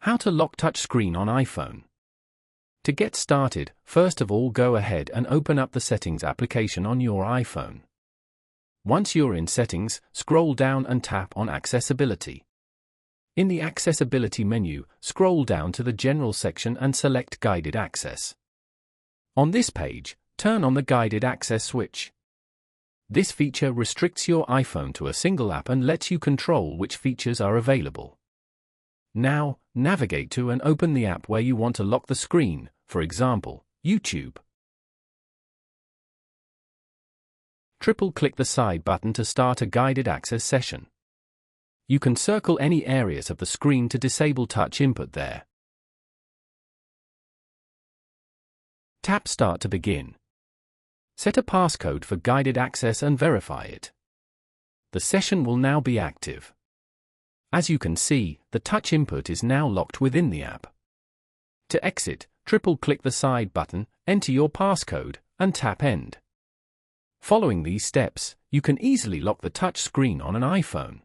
How to lock touchscreen on iPhone. To get started, first of all go ahead and open up the Settings application on your iPhone. Once you're in Settings, scroll down and tap on Accessibility. In the Accessibility menu, scroll down to the General section and select Guided Access. On this page, turn on the Guided Access switch. This feature restricts your iPhone to a single app and lets you control which features are available. Now, navigate to and open the app where you want to lock the screen, for example, YouTube. Triple-click the side button to start a guided access session. You can circle any areas of the screen to disable touch input there. Tap Start to begin. Set a passcode for guided access and verify it. The session will now be active. As you can see, the touch input is now locked within the app. To exit, triple-click the side button, enter your passcode, and tap End. Following these steps, you can easily lock the touch screen on an iPhone.